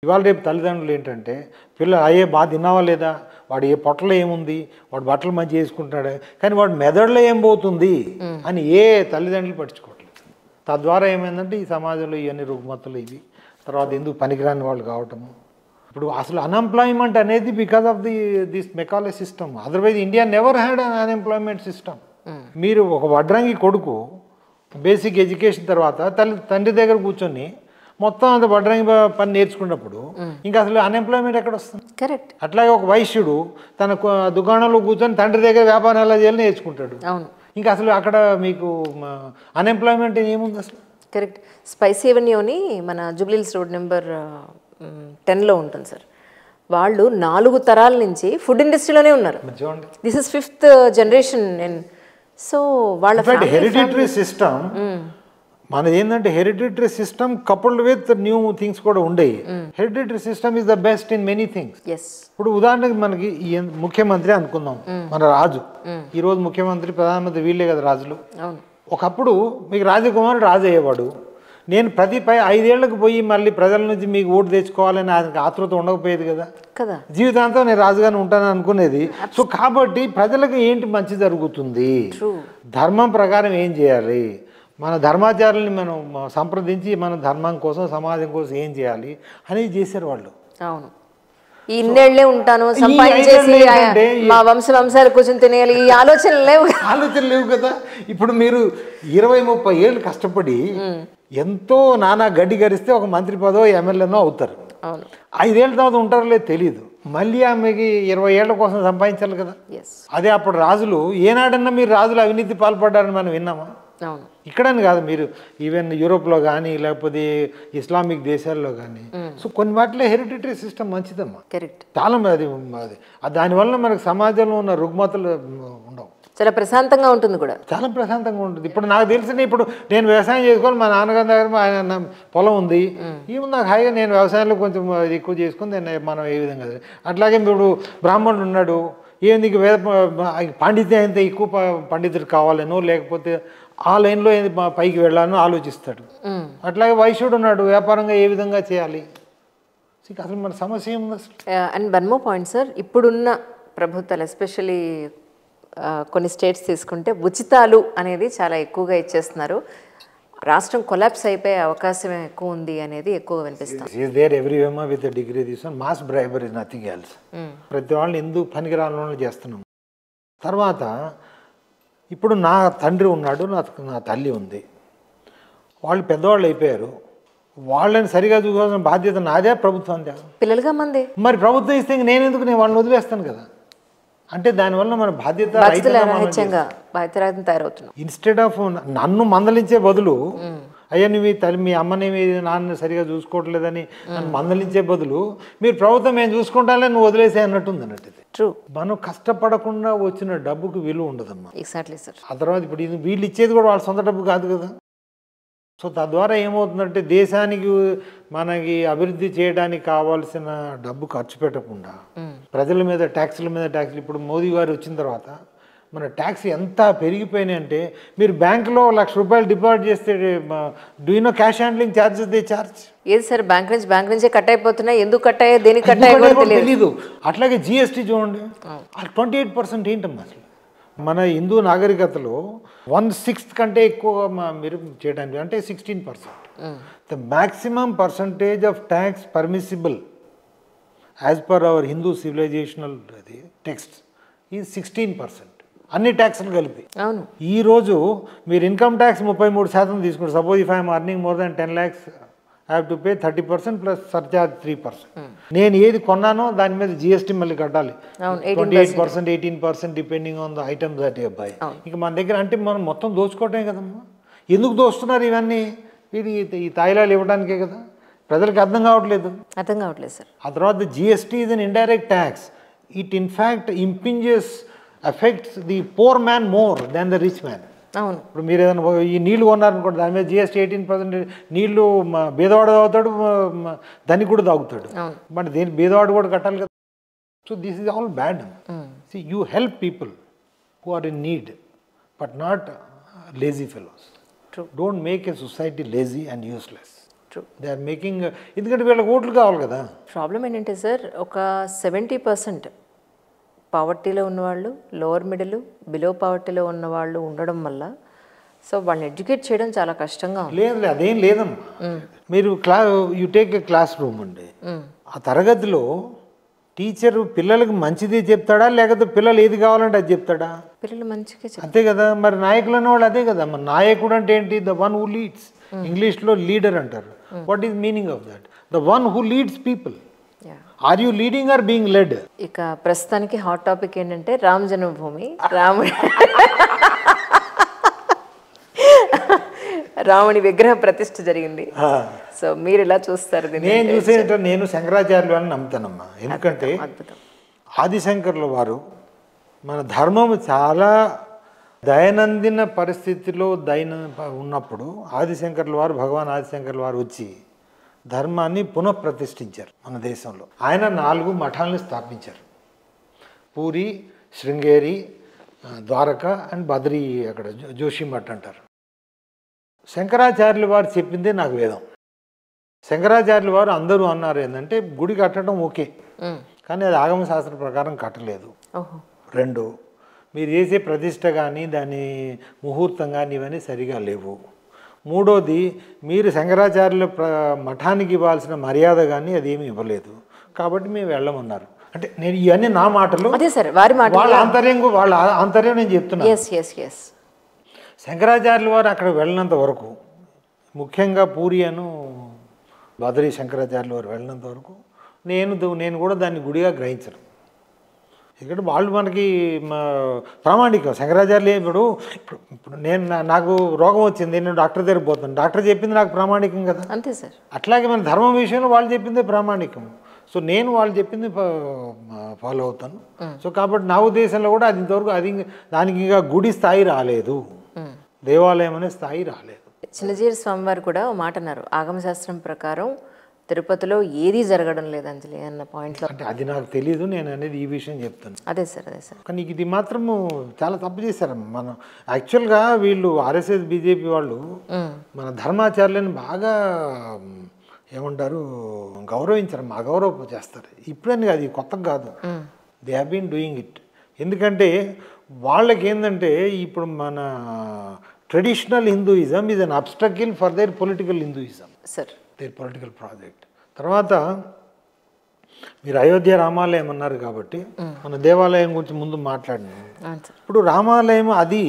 ఇవాళ రేపు తల్లిదండ్రులు ఏంటంటే పిల్లలు అయ్యే బాధ తిన్నావా లేదా, వాడు ఏ పొట్టలో ఏముంది, వాడు బట్టలు మంచి చేసుకుంటున్నాడు, కానీ వాడు మెదడులో ఏం పోతుంది అని ఏ తల్లిదండ్రులు పట్టించుకోవట్లేదు. తద్వారా ఏమైందంటే ఈ సమాజంలో ఇవన్నీ రుగ్మతలు ఇవి, తర్వాత ఎందుకు పనికిరాని వాళ్ళు కావటము. ఇప్పుడు అసలు అన్ఎంప్లాయ్మెంట్ అనేది because of this Macaulay system. Otherwise India never had an unemployment system. మీరు ఒక వడ్రంగి కొడుకు బేసిక్ ఎడ్యుకేషన్ తర్వాత తండ్రి దగ్గర కూర్చొని మొత్తం అంత వడ్రంగి పని నేర్చుకున్నప్పుడు ఇంకా అసలు అన్ఎంప్లాయ్మెంట్ ఎక్కడ వస్తుంది? కరెక్ట్. అట్లాగే ఒక వైశ్యుడు తన దుకాణంలో కూర్చొని తండ్రి దగ్గర వ్యాపారం ఎలా చేయాలని నేర్చుకుంటాడు. ఇంకా అసలు అక్కడ మీకు అన్ఎంప్లాయ్మెంట్ ఏముంది అసలు? కరెక్ట్. స్పైసీ ఎవెన్యూని మన జూబ్లీహిల్స్ రోడ్ నెంబర్ 10లో ఉంటుంది సార్. వాళ్ళు 4 తరాల నుంచి ఫుడ్ ఇండస్ట్రీలోనే ఉన్నారు. This is 5th generation. So వాళ్ళ హెరిడిటరీ సిస్టమ్ మనది ఏంటంటే hereditary system coupled with new things కూడా ఉండేవి. Hereditary system is the best in many things. ఇప్పుడు ఉదాహరణకి మనకి ముఖ్యమంత్రి అనుకుందాం, మన రాజు. ఈరోజు ముఖ్యమంత్రి ప్రధానమంత్రి వీళ్ళే కదా రాజులు. ఒకప్పుడు మీకు రాజకుమారుడు రాజు అయ్యేవాడు. నేను ప్రతి 5 ఏళ్లకు పోయి మళ్ళీ ప్రజల నుంచి మీకు ఓటు తెచ్చుకోవాలని ఆయనకు ఆతృత ఉండకపోయేది కదా. జీవితాంతం నేను రాజుగానే ఉంటానని అనుకునేది. సో కాబట్టి ప్రజలకు ఏంటి మంచి జరుగుతుంది, ధర్మం ప్రకారం ఏం చేయాలి, మన ధర్మాచారాలని మనం సంప్రదించి మన ధర్మం కోసం సమాజం కోసం ఏం చేయాలి అనేది చేశారు వాళ్ళు. అవును. ఈ ఇన్నేళ్లే ఉంటాను సంపాదించేసి మా వంశాలు కూర్చొని తినేయాలి ఈ ఆలోచనలు లేవు కదా. ఇప్పుడు మీరు 20-30 ఏళ్ళు కష్టపడి ఎంతో నానా గడ్డి గరిస్తే ఒక మంత్రి పదవో ఎమ్మెల్యేనో అవుతారు. 5 ఏళ్ళ తర్వాత ఉంటారో లేదు తెలియదు. మళ్ళీ ఆమెకి 20 ఏళ్ల కోసం సంపాదించాలి కదా. అదే అప్పుడు రాజులు ఏనాడన్నా మీరు రాజులు అవినీతి పాల్పడ్డారని మనం విన్నామా? ఇక్కడని కాదు, మీరు ఈవెన్ యూరోప్లో కానీ లేకపోతే ఇస్లామిక్ దేశాల్లో కానీ. సో కొన్ని వాటిలో హెరిడిటరీ సిస్టమ్ మంచిదమ్మా. చాలా అది దానివల్ల మనకు సమాజంలో ఉన్న రుగ్మతలు ఉండవు. చాలా ప్రశాంతంగా ఉంటుంది కూడా. చాలా ప్రశాంతంగా ఉంటుంది. ఇప్పుడు నాకు తెలిసిన ఇప్పుడు నేను వ్యవసాయం చేసుకోవాలి, మా నాన్నగారి దగ్గర ఆయన పొలం ఉంది, ఏముంది నాకు హాయిగా నేను వ్యవసాయంలో కొంచెం ఎక్కువ చేసుకుని మనం ఏ విధంగా. అట్లాగే ఇప్పుడు బ్రాహ్మణుడు ఉన్నాడు, ఏంది వేద పాండిత్యం ఎంత ఎక్కువ పండితుడు కావాలనో లేకపోతే ఆ లైన్లో పైకి వెళ్ళాలని ఆలోచిస్తాడు. అట్లాగే వైశ్యుడు ఉన్నాడు, వ్యాపారంగా ఏ విధంగా చేయాలి. అసలు మన సమస్య ఏముంది అసలు? And one more point sir, ఇప్పుడున్న ప్రభుత్వాలు ఎస్పెషల్లీ కొన్ని స్టేట్స్ తీసుకుంటే ఉచితాలు అనేది చాలా ఎక్కువగా ఇచ్చేస్తున్నారు. రాష్ట్రం కొలాప్స్ అయిపోయే అవకాశం ఎక్కువ ఉంది అనేది ఎక్కువ వినిపిస్తుంది. Mass briber is nothing else. ప్రతి వాళ్ళని ఎందుకు పనికిరాని చేస్తున్నాం. తర్వాత ఇప్పుడు నా తండ్రి ఉన్నాడు, నా తల్లి ఉంది, వాళ్ళు పెద్దవాళ్ళు అయిపోయారు. వాళ్ళని సరిగా చూసుకోవాల్సిన బాధ్యత నాదే, ప్రభుత్వం పిల్లలుగా మంది. మరి ప్రభుత్వం ఇస్తే నేను ఎందుకు నేను వాళ్ళని వదిలేస్తాను కదా. అంటే దానివల్ల మన బాధ్యత తయారవుతున్నాం. ఇన్స్టెడ్ ఆఫ్ నన్ను మందలించే బదులు అయ్యా నువ్వు తల్లి మీ అమ్మని నాన్న సరిగా చూసుకోవట్లేదని నన్ను మందలించే బదులు మీరు ప్రభుత్వం మేము చూసుకుంటానే నువ్వు వదిలేసే అన్నట్టుంది అన్నట్టు. మనం కష్టపడకుండా వచ్చిన డబ్బుకు విలువ ఉండదమ్మా. Exactly sir. ఆ తర్వాత ఇప్పుడు వీళ్ళు ఇచ్చేది కూడా వాళ్ళ సొంత డబ్బు కాదు కదా. సో తద్వారా ఏమవుతుందంటే దేశానికి మనకి అభివృద్ధి చేయడానికి కావాల్సిన డబ్బు ఖర్చు పెట్టకుండా ప్రజల మీద ట్యాక్సులు ఇప్పుడు మోదీ గారు వచ్చిన తర్వాత మన ట్యాక్స్ ఎంత పెరిగిపోయినాయి అంటే మీరు బ్యాంకులో ₹1,00,000 డిపాజిట్ చేస్తే do you know cash handling charges they charge. ఏది సార్ బ్యాంక్ నుంచే కట్ అయిపోతున్నాయి, ఎందుకు కట్ అయ్యాయి, దేనికి కట్ అయ్యాయో తెలియదు. అట్లాగే జిఎస్టీ చూడండి, 28% ఏంటమ్మా అసలు. మన హిందూ నాగరికతలో 1/6 కంటే ఎక్కువ మీరు చేయడానికి అంటే 16%. The maximum percentage of tax permissible as per our Hindu civilizational text ఈ 16%. అన్ని ట్యాక్స్లు కలిపి. ఈరోజు మీరు ఇన్కమ్ ట్యాక్స్ 33% తీసుకుంటారు. Suppose if I'm earning more than 10 lakhs I have to pay 30% plus surcharge 3%. నేను ఏది కొన్నానో దాని మీద జిఎస్టీ మళ్ళీ కట్టాలి 28%, 18% depending on the items that you by. ఇక మన దగ్గర అంటే మనం మొత్తం దోచుకోవటమే కదమ్మా. ఎందుకు దోస్తున్నారు ఇవన్నీ? ఇది ఈ తాయిలాలు ఇవ్వడానికే కదా. ప్రజలకు అర్థం కావట్లేదు సార్. ఆ తర్వాత GST is an indirect tax. It in fact impinges affects the poor man more than the rich man. ఇప్పుడు మీరు ఏదైనా ఈ నీళ్ళు కొన్నారనుకోండి, దాని మీద జిఎస్టీ 18%. నీళ్ళు బీదవాడు తాగుతాడు, దానికి కూడా తాగుతాడు. బట్ దేని బీదవాడు కూడా కట్టాలి కదా. So this is all bad. See, you help people who are in need, but not lazy fellows. Don't make a society lazy and useless. They are making, ఎందుకంటే వీళ్ళకి ఓట్లు కావాలి కదా. ప్రాబ్లం ఏంటంటే సార్, ఒక 70% పావర్టీలో ఉన్నవాళ్ళు, లోవర్ మిడిల్, బిలో పావర్టీలో ఉన్నవాళ్ళు ఉండడం వల్ల సో వాళ్ళని ఎడ్యుకేట్ చేయడం చాలా కష్టంగా ఉంది. లేదు అదేం లేదమ్మా. మీరు you take a class room అండి, ఆ తరగతిలో టీచర్ పిల్లలకు మంచిది చెప్తాడా లేకపోతే పిల్లలు ఏది కావాలంటే అది చెప్తాడా? పిల్లలు మంచిగా అంతే కదా. మరి నాయకులు అనేవాళ్ళు అదే కదా. మరి నాయకుడు అంటే ఏంటి? The one who leads. ఇంగ్లీష్లో లీడర్ అంటారు. What is meaning of that? The one who leads people. Are you leading or being led? ఇక ప్రస్తుతానికి హాట్ టాపిక్ ఏంటంటే రామ జన్మభూమి. రాముని విగ్రహ ప్రతిష్ఠ జరిగింది. సో మీరు ఇలా చూస్తారు? నేను చూసేట నేను శంకరాచార్యులు అని నమ్ముతానమ్మా. ఎందుకంటే ఆదిశంకర్ల వారు మన ధర్మము చాలా దైనందిన పరిస్థితిలో ఉన్నప్పుడు ఆదిశంకర్ల వారు, భగవాన్ ఆదిశంకర్ల వారు వచ్చి ధర్మాన్ని పునఃప్రతిష్ఠించారు మన దేశంలో. ఆయన 4 మఠాలను స్థాపించారు. పూరి, శృంగేరి, ద్వారక అండ్ బద్రీ, అక్కడ జోషి మఠ్ అంటారు. శంకరాచార్యుల వారు చెప్పిందే నాకు వేదం. శంకరాచార్యుల వారు అందరూ అన్నారు ఏంటంటే గుడి కట్టడం ఓకే, కానీ అది ఆగమ శాస్త్ర ప్రకారం కట్టలేదు. 2, మీరు చేసే ప్రతిష్ట కానీ దాని ముహూర్తం కానీ ఇవన్నీ సరిగా లేవు. 3వది, మీరు శంకరాచార్యుల మఠానికి ఇవ్వాల్సిన మర్యాద కానీ అదేమీ ఇవ్వలేదు, కాబట్టి మేము వెళ్ళమన్నారు. అంటే నేను ఇవన్నీ నా మాటలు, వాళ్ళ ఆంతర్యం నేను చెప్తున్నాను. శంకరాచార్యుల వారు అక్కడ వెళ్ళినంత వరకు, ముఖ్యంగా పూరి అను బద్రీ శంకరాచార్యుల వారు వెళ్ళినంత వరకు నేను కూడా దాన్ని గుడిగా గ్రహించను. ఇక్కడ వాళ్ళు మనకి ప్రామాణికం. శంకరాచార్యులు ఇప్పుడు నాకు రోగం వచ్చింది, నేను డాక్టర్ దగ్గర పోతాను, డాక్టర్ చెప్పింది నాకు ప్రామాణికం కదా. అంతే సార్. అట్లాగే మన ధర్మం విషయంలో వాళ్ళు చెప్పిందే ప్రామాణికం. సో నేను వాళ్ళు చెప్పింది ఫాలో అవుతాను. సో కాబట్టి నా ఉద్దేశంలో కూడా అది ఇంతవరకు దానికి ఇంకా గుడి స్థాయి రాలేదు, దేవాలయం అనే స్థాయి రాలేదు. చిన్నజీర స్వామివారు కూడా ఒక మాట అన్నారు, ఆగమశాస్త్రం ప్రకారం తిరుపతిలో ఏది జరగడం లేదు అంజలి అన్న పాయింట్లో. అంటే అది నాకు తెలియదు, నేను అనేది ఈ విషయం చెప్తాను. అదే సార్. కానీ ఇది మాత్రము చాలా తప్పు చేశారమ్మ. మనం యాక్చువల్గా వీళ్ళు ఆర్ఎస్ఎస్ బీజేపీ వాళ్ళు మన ధర్మాచార్యులను బాగా ఏమంటారు గౌరవించరమ్మా, అగౌరవ చేస్తారు. ఇప్పుడని అది కొత్తగా కాదు, they have been doing it. ఎందుకంటే వాళ్ళకి ఏంటంటే ఇప్పుడు మన traditional Hinduism is an obstacle for their political Hinduism, their political project. తర్వాత మీరు అయోధ్య రామాలయం అన్నారు కాబట్టి మన దేవాలయం గురించి ముందు మాట్లాడినాం. ఇప్పుడు రామాలయం అది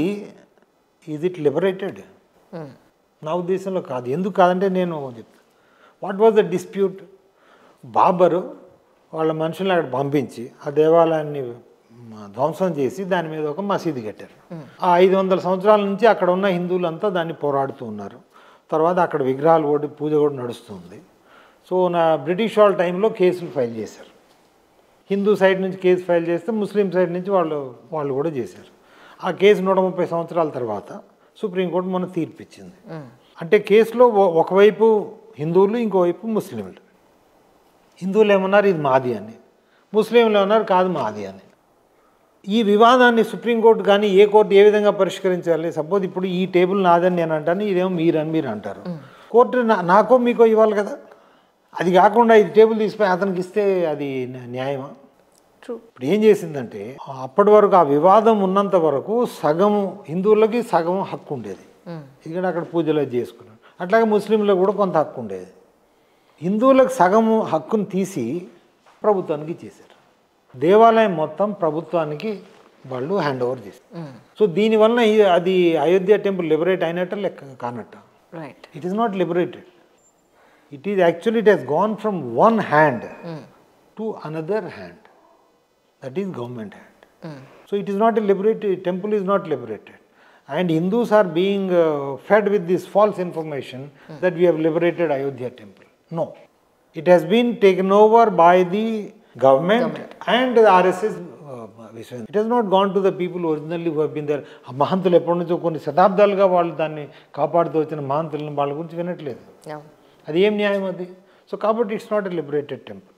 ఈజ్ ఇట్ లిబరేటెడ్? నా ఉద్దేశంలో కాదు. ఎందుకు కాదంటే నేను చెప్తాను. What was the dispute? Babur వాళ్ళ మనుషులను అక్కడ పంపించి ఆ దేవాలయాన్ని ధ్వంసం చేసి దాని మీద ఒక మసీదు కట్టారు. ఆ 500 సంవత్సరాల నుంచి అక్కడ ఉన్న హిందువులంతా దాన్ని పోరాడుతూ ఉన్నారు. తర్వాత అక్కడ విగ్రహాలు కూడా పూజ కూడా నడుస్తుంది. సో బ్రిటిష్ వాళ్ళ టైంలో కేసులు ఫైల్ చేశారు. హిందూ సైడ్ నుంచి కేసు ఫైల్ చేస్తే ముస్లిం సైడ్ నుంచి వాళ్ళు కూడా చేశారు. ఆ కేసు 130 సంవత్సరాల తర్వాత సుప్రీంకోర్టు మొన్న తీర్పు ఇచ్చింది. అంటే కేసులో ఒకవైపు హిందువులు, ఇంకోవైపు ముస్లింలు. హిందువులు ఏమన్నారు ఇది మాది అని, ముస్లింలు ఏమన్నారు కాదు మాది అని. ఈ వివాదాన్ని సుప్రీంకోర్టు కానీ ఏ కోర్టు ఏ విధంగా పరిష్కరించాలి? సపోజ్ ఇప్పుడు ఈ టేబుల్ నాదని నేను అంటాను, ఇదేమో మీరు అంటారు. కోర్టు నాకో మీకో ఇవ్వాలి కదా. అది కాకుండా ఇది టేబుల్ తీసిపోయి అతనికి ఇస్తే అది న్యాయమా? ఇప్పుడు ఏం చేసిందంటే అప్పటి వరకు ఆ వివాదం ఉన్నంత వరకు సగం హిందువులకి సగం హక్కు ఉండేది, ఇక్కడ అక్కడ పూజలు చేసుకున్నాడు. అట్లాగే ముస్లింలకు కూడా కొంత హక్కు ఉండేది. హిందువులకు సగం హక్కును తీసి ప్రభుత్వానికి ఇచ్చేశారు. దేవాలయం మొత్తం ప్రభుత్వానికి వాళ్ళు హ్యాండ్ ఓవర్ చేశారు. సో దీనివల్ల అది అయోధ్య టెంపుల్ లిబరేట్ అయినట్ట లెక్క కానట్ట? It is not liberated. It is actually it has gone from one hand to another hand, that is government hand. So it is not a liberated temple, is not liberated. And Hindus are being fed with this false information that we have liberated Ayodhya temple. No. It has been taken over by the government and the RSS. It has not gone to the people originally who have been there. మహంతులు ఎప్పటి నుంచో కొన్ని శతాబ్దాలుగా వాళ్ళు దాన్ని కాపాడుతూ వచ్చిన మహంతులను వాళ్ళ గురించి వినట్లేదు. అది ఏం న్యాయం అది? సో కాబట్టి it's not a liberated temple.